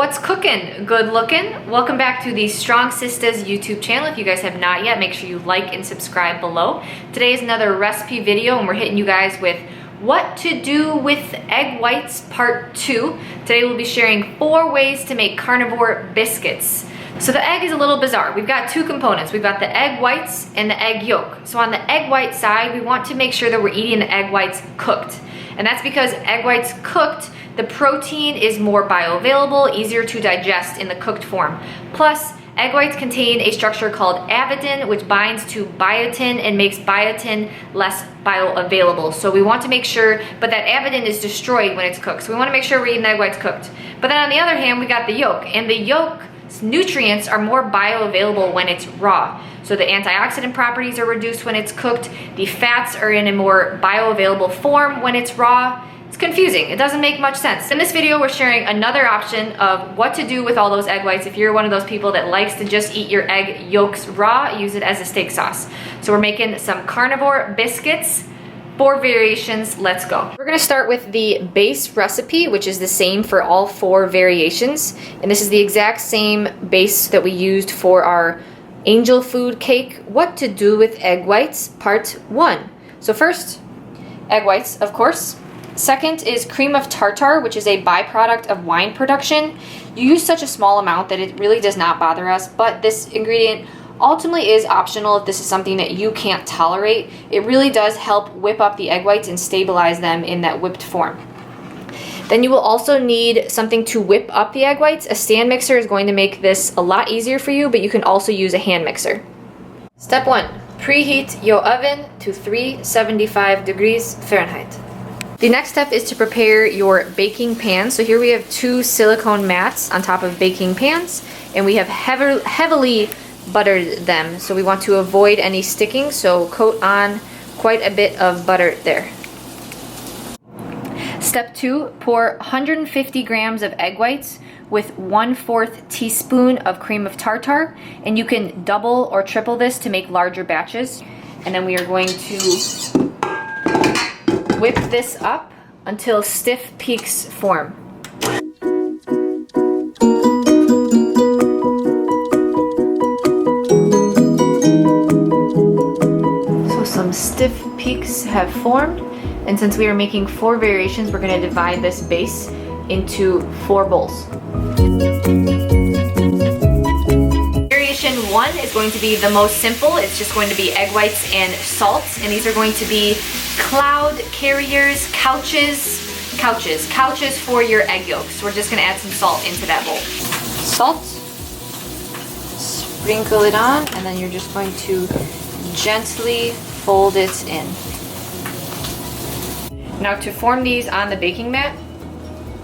What's cooking? Good looking? Welcome back to the Strong.Sistas YouTube channel. If you guys have not yet, make sure you like and subscribe below. Today is another recipe video and we're hitting you guys with what to do with egg whites part 2. Today we'll be sharing 4 ways to make carnivore biscuits. So the egg is a little bizarre. We've got 2 components. We've got the egg whites and the egg yolk. So on the egg white side, we want to make sure that we're eating the egg whites cooked. And that's because egg whites cooked, the protein is more bioavailable, easier to digest in the cooked form. Plus, egg whites contain a structure called avidin, which binds to biotin and makes biotin less bioavailable. So we want to make sure, but that avidin is destroyed when it's cooked. So we want to make sure we're eating egg whites cooked. But then on the other hand, we got the yolk, and the yolk's nutrients are more bioavailable when it's raw. So the antioxidant properties are reduced when it's cooked. The fats are in a more bioavailable form when it's raw. It's confusing. It doesn't make much sense. In this video, we're sharing another option of what to do with all those egg whites. If you're one of those people that likes to just eat your egg yolks raw, use it as a steak sauce. So we're making some carnivore biscuits. 4 variations, let's go. We're gonna start with the base recipe, which is the same for all 4 variations. And this is the exact same base that we used for our angel food cake. What to do with egg whites, part 1. So first, egg whites, of course. Second is cream of tartar, which is a byproduct of wine production. You use such a small amount that it really does not bother us, but this ingredient ultimately is optional if this is something that you can't tolerate. It really does help whip up the egg whites and stabilize them in that whipped form. Then you will also need something to whip up the egg whites. A stand mixer is going to make this a lot easier for you, but you can also use a hand mixer. Step 1, preheat your oven to 375 degrees Fahrenheit. The next step is to prepare your baking pan. So here we have 2 silicone mats on top of baking pans, and we have heavily buttered them. So we want to avoid any sticking, so coat on quite a bit of butter there. Step 2, pour 150 grams of egg whites with 1/4 teaspoon of cream of tartar, and you can double or triple this to make larger batches. And then we are going to whip this up until stiff peaks form. So some stiff peaks have formed, and since we are making 4 variations, we're going to divide this base into 4 bowls. Variation 1 is going to be the most simple. It's just going to be egg whites and salt, and these are going to be cloud carriers, couches for your egg yolks. So we're just gonna add some salt into that bowl. Salt, sprinkle it on, and then you're just going to gently fold it in. Now to form these on the baking mat,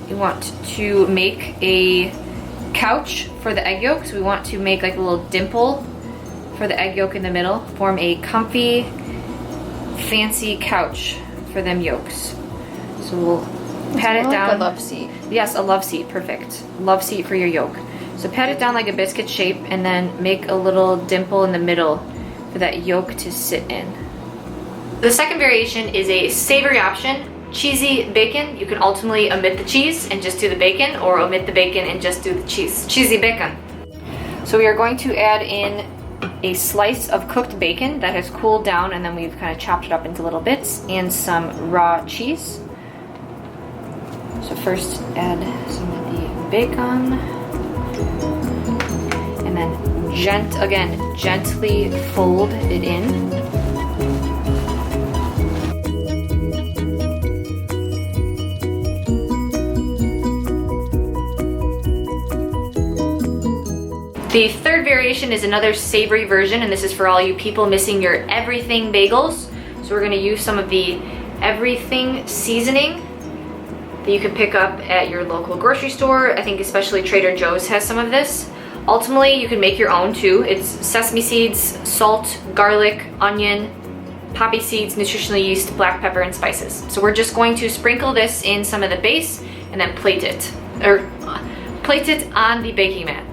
you want to make a couch for the egg yolk. So we want to make like a little dimple for the egg yolk in the middle, form a comfy, fancy couch for them yolks. So we'll pat it down. Like a love seat. Yes, a love seat, perfect. Love seat for your yolk. So pat it down like a biscuit shape and then make a little dimple in the middle for that yolk to sit in. The second variation is a savory option, cheesy bacon. You can ultimately omit the cheese and just do the bacon, or omit the bacon and just do the cheese. Cheesy bacon. So we are going to add in a slice of cooked bacon that has cooled down, and then we've kind of chopped it up into little bits, and some raw cheese. So first add some of the bacon, and then gently fold it in. The third variation is another savory version, and this is for all you people missing your everything bagels. So we're gonna use some of the everything seasoning that you can pick up at your local grocery store. I think especially Trader Joe's has some of this. Ultimately, you can make your own too. It's sesame seeds, salt, garlic, onion, poppy seeds, nutritional yeast, black pepper, and spices. So we're just going to sprinkle this in some of the base and then plate it on the baking mat.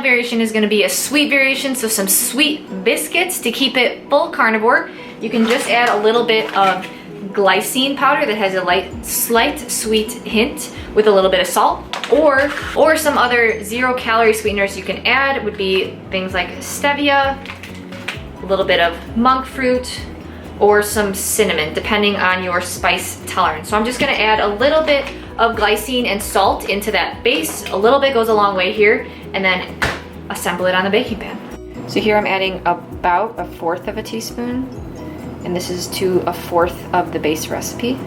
variation is gonna be a sweet variation, so some sweet biscuits to keep it full carnivore. You can just add a little bit of glycine powder that has a slight sweet hint with a little bit of salt, or some other 0-calorie sweeteners you can add would be things like stevia, a little bit of monk fruit, or some cinnamon, depending on your spice tolerance. So I'm just gonna add a little bit of glycine and salt into that base. A little bit goes a long way here, and then assemble it on the baking pan. So here I'm adding about 1/4 of a teaspoon, and this is to 1/4 of the base recipe.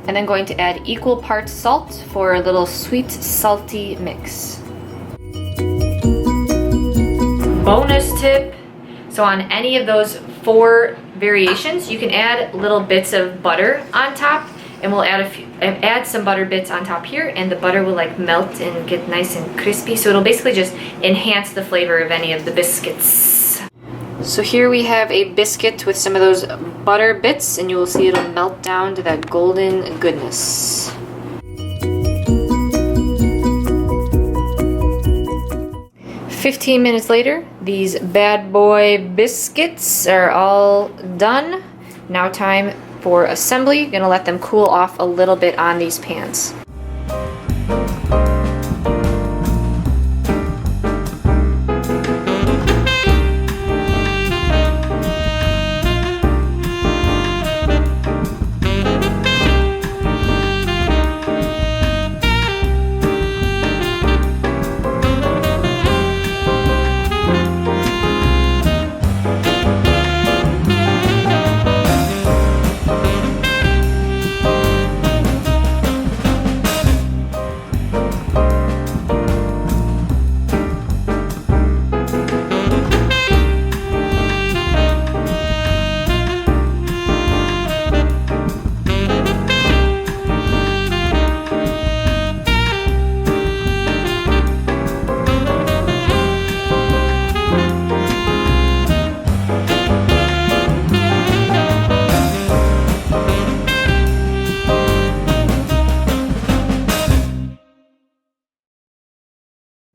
And then going to add equal parts salt for a little sweet, salty mix. Bonus tip, so on any of those 4 variations, you can add little bits of butter on top, and we'll add some butter bits on top here, and the butter will like melt and get nice and crispy, so it'll basically just enhance the flavor of any of the biscuits. So here we have a biscuit with some of those butter bits, and you will see it'll melt down to that golden goodness. "15 minutes later, these bad boy biscuits are all done. Now time for assembly. Gonna let them cool off a little bit on these pans.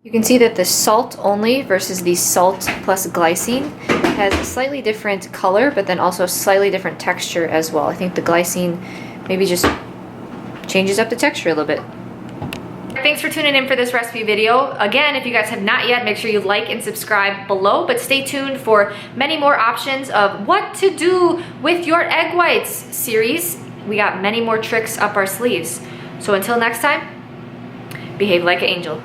You can see that the salt only versus the salt plus glycine has a slightly different color, but then also a slightly different texture as well. I think the glycine maybe just changes up the texture a little bit. Thanks for tuning in for this recipe video. Again, if you guys have not yet, make sure you like and subscribe below, but stay tuned for many more options of what to do with your egg whites series. We got many more tricks up our sleeves. So until next time, behave like an angel.